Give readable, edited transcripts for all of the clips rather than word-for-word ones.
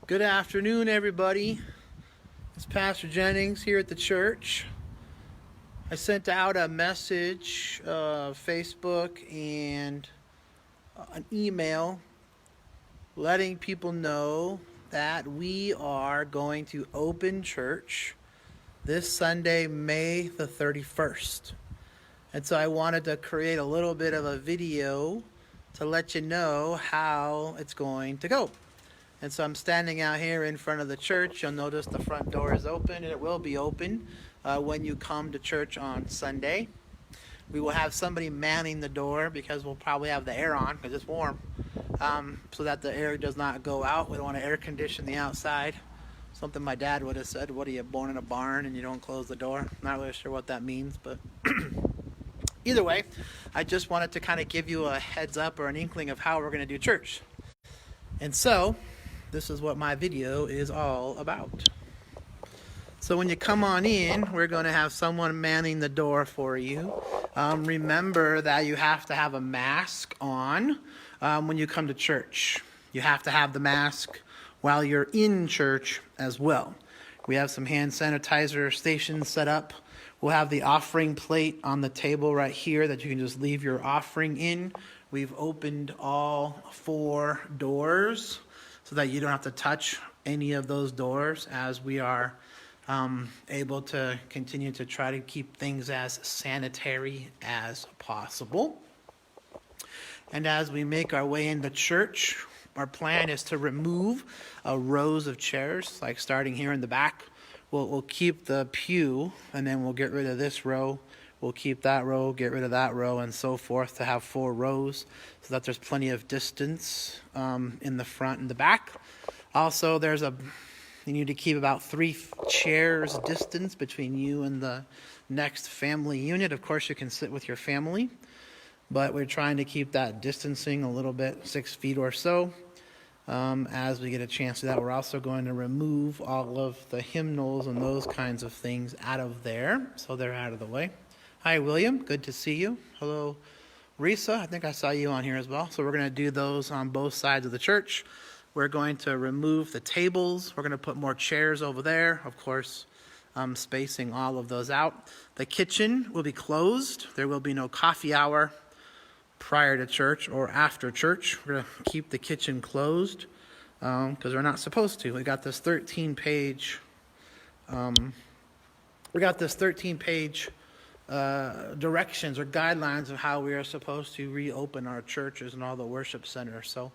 Good afternoon, everybody. It's Pastor Jennings here at the church. I sent out a message, Facebook, and an email letting people know that we are going to open church this Sunday, May the 31st. And so I wanted to create a little bit of a video to let you know how it's going to go. And so I'm standing out here in front of the church. You'll notice the front door is open, and it will be open when you come to church on Sunday. We will have somebody manning the door because we'll probably have the air on because it's warm, so that the air does not go out. We don't want to air condition the outside. Something my dad would have said, what are you, born in a barn and you don't close the door? Not really sure what that means, but either way, I just wanted to kind of give you a heads up or an inkling of how we're going to do church. And so this is what my video is all about. So when you come on in, we're going to have someone manning the door for you. Remember that you have to have a mask on when you come to church. You have to have the mask while you're in church as well. We have some hand sanitizer stations set up. We'll have the offering plate on the table right here that you can just leave your offering in. We've opened all 4 doors so that you don't have to touch any of those doors as we are able to continue to try to keep things as sanitary as possible. And as we make our way into church, our plan is to remove rows of chairs, like starting here in the back. We'll keep the pew, and then we'll get rid of this row. We'll keep that row, get rid of that row, and so forth to have 4 rows so that there's plenty of distance in the front and the back. Also, you need to keep about 3 chairs distance between you and the next family unit. Of course, you can sit with your family, but we're trying to keep that distancing a little bit, 6 feet or so. As we get a chance to that, we're also going to remove all of the hymnals and those kinds of things out of there, so they're out of the way. Hi, William. Good to see you. Hello, Risa. I think I saw you on here as well. So we're going to do those on both sides of the church. We're going to remove the tables. We're going to put more chairs over there, of course, spacing all of those out. The kitchen will be closed. There will be no coffee hour prior to church or after church. We're going to keep the kitchen closed because we're not supposed to. We got this 13-page directions or guidelines of how we are supposed to reopen our churches and all the worship centers. So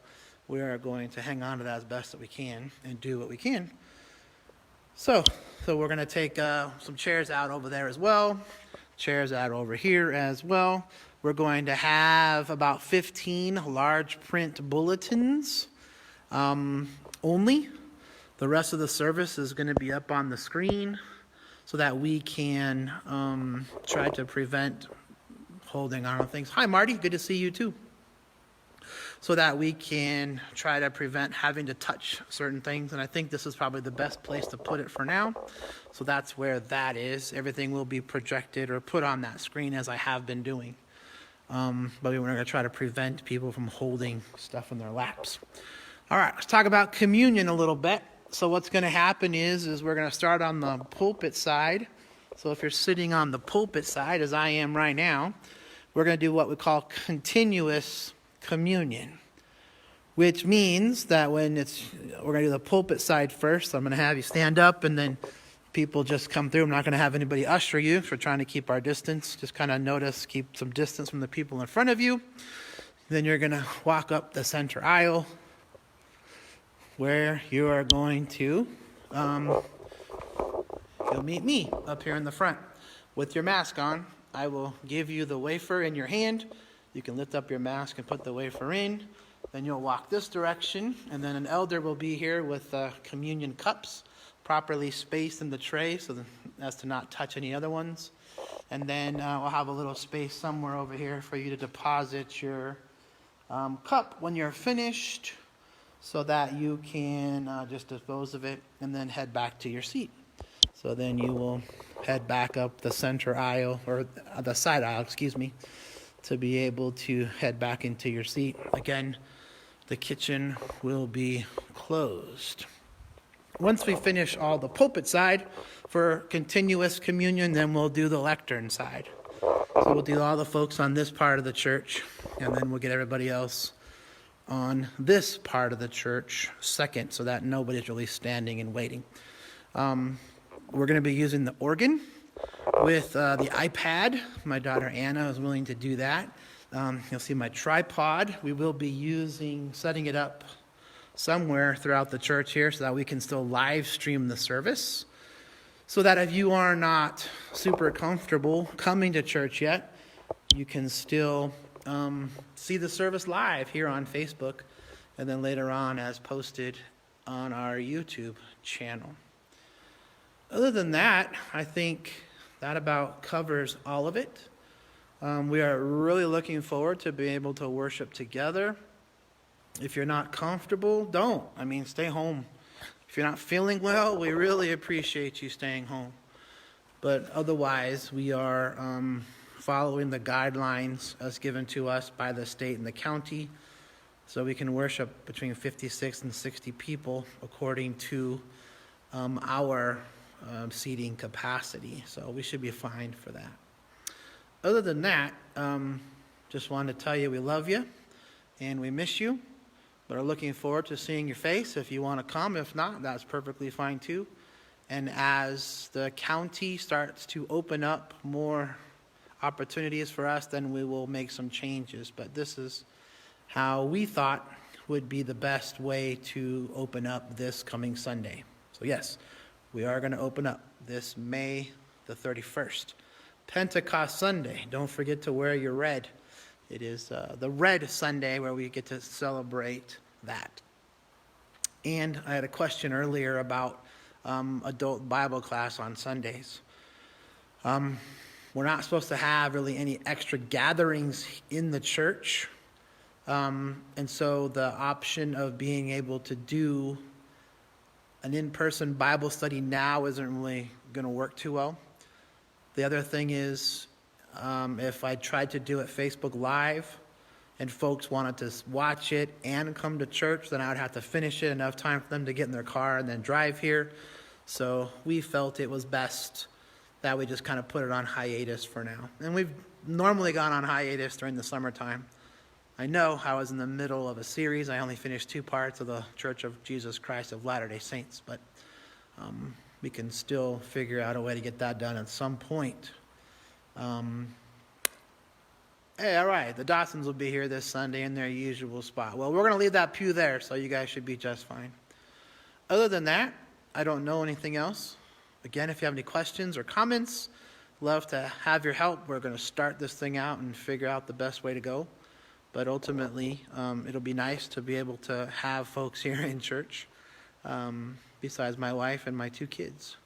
we are going to hang on to that as best that we can and do what we can. So we're going to take some chairs out over there as well, chairs out over here as well. We're going to have about 15 large print bulletins only. The rest of the service is going to be up on the screen so that we can try to prevent holding on to things. Hi, Marty. Good to see you, too. So that we can try to prevent having to touch certain things. And I think this is probably the best place to put it for now. So that's where that is. Everything will be projected or put on that screen as I have been doing. But we're going to try to prevent people from holding stuff in their laps. All right, let's talk about communion a little bit. So what's going to happen is we're going to start on the pulpit side. So if you're sitting on the pulpit side, as I am right now, we're going to do what we call continuous communion, which means that we're going to do the pulpit side first. So I'm going to have you stand up, and then people just come through. I'm not going to have anybody usher you because we're trying to keep our distance. Just kind of keep some distance from the people in front of you. Then you're going to walk up the center aisle where you are going to you'll meet me up here in the front with your mask on. I will give you the wafer in your hand. You can lift up your mask and put the wafer in. Then you'll walk this direction, and then an elder will be here with communion cups properly spaced in the tray so as to not touch any other ones. And then we'll have a little space somewhere over here for you to deposit your cup when you're finished so that you can just dispose of it and then head back to your seat. So then you will head back up the center aisle, or the side aisle, to be able to head back into your seat. Again, the kitchen will be closed. Once we finish all the pulpit side for continuous communion, then we'll do the lectern side. So we'll do all the folks on this part of the church, and then we'll get everybody else on this part of the church second, so that nobody's really standing and waiting. We're going to be using the organ with the iPad. My daughter Anna is willing to do that. You'll see my tripod. We will be setting it up somewhere throughout the church here so that we can still live stream the service. So that if you are not super comfortable coming to church yet, you can still see the service live here on Facebook, and then later on as posted on our YouTube channel. Other than that, I think that about covers all of it. We are really looking forward to being able to worship together. If you're not comfortable, don't. Stay home. If you're not feeling well, we really appreciate you staying home. But otherwise, we are following the guidelines as given to us by the state and the county, so we can worship between 56 and 60 people according to our seating capacity. So we should be fine for that. Other than that, just wanted to tell you we love you and we miss you, but are looking forward to seeing your face if you want to come. If not, that's perfectly fine too. And as the county starts to open up more opportunities for us, then we will make some changes. But this is how we thought would be the best way to open up this coming Sunday. So yes, we are going to open up this May the 31st. Pentecost Sunday. Don't forget to wear your red. It is the Red Sunday where we get to celebrate that. And I had a question earlier about adult Bible class on Sundays. We're not supposed to have really any extra gatherings in the church. And so the option of being able to do an in-person Bible study now isn't really going to work too well. The other thing is, if I tried to do it Facebook Live and folks wanted to watch it and come to church, then I would have to finish it enough time for them to get in their car and then drive here. So we felt it was best that we just kind of put it on hiatus for now. And we've normally gone on hiatus during the summertime. I know I was in the middle of a series. I only finished 2 parts of the Church of Jesus Christ of Latter-day Saints, but we can still figure out a way to get that done at some point. Hey, all right, the Dotsons will be here this Sunday in their usual spot. Well, we're going to leave that pew there, so you guys should be just fine. Other than that, I don't know anything else. Again, if you have any questions or comments, love to have your help. We're going to start this thing out and figure out the best way to go. But ultimately, it'll be nice to be able to have folks here in church, besides my wife and my 2 kids.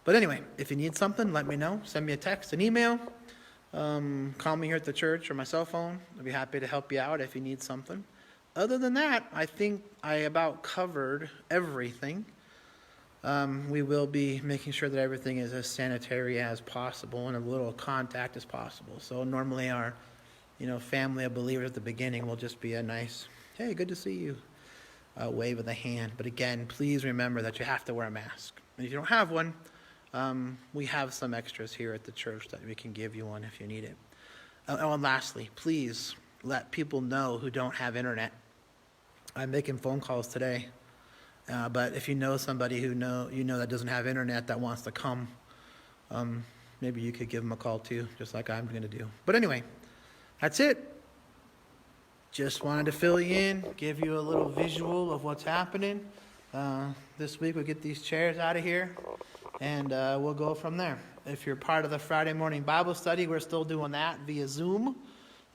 But anyway, if you need something, let me know. Send me a text, an email. Call me here at the church or my cell phone. I'll be happy to help you out if you need something. Other than that, I think I about covered everything. We will be making sure that everything is as sanitary as possible and as little contact as possible. So normally our family of believers at the beginning will just be a nice, hey, good to see you, wave of the hand. But again, please remember that you have to wear a mask. And if you don't have one, we have some extras here at the church that we can give you one if you need it. And lastly, please let people know who don't have internet. I'm making phone calls today, but if you know somebody who that doesn't have internet that wants to come, maybe you could give them a call too, just like I'm going to do. But anyway, that's it. Just wanted to fill you in, give you a little visual of what's happening. This week we'll get these chairs out of here, and we'll go from there. If you're part of the Friday morning Bible study, we're still doing that via Zoom,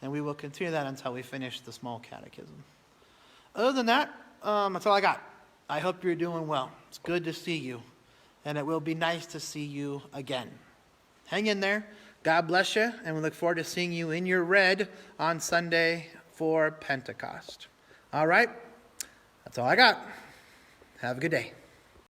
and we will continue that until we finish the small catechism. Other than that, that's all I got. I hope you're doing well. It's good to see you, and it will be nice to see you again. Hang in there. God bless you, and we look forward to seeing you in your red on Sunday for Pentecost. All right, that's all I got. Have a good day.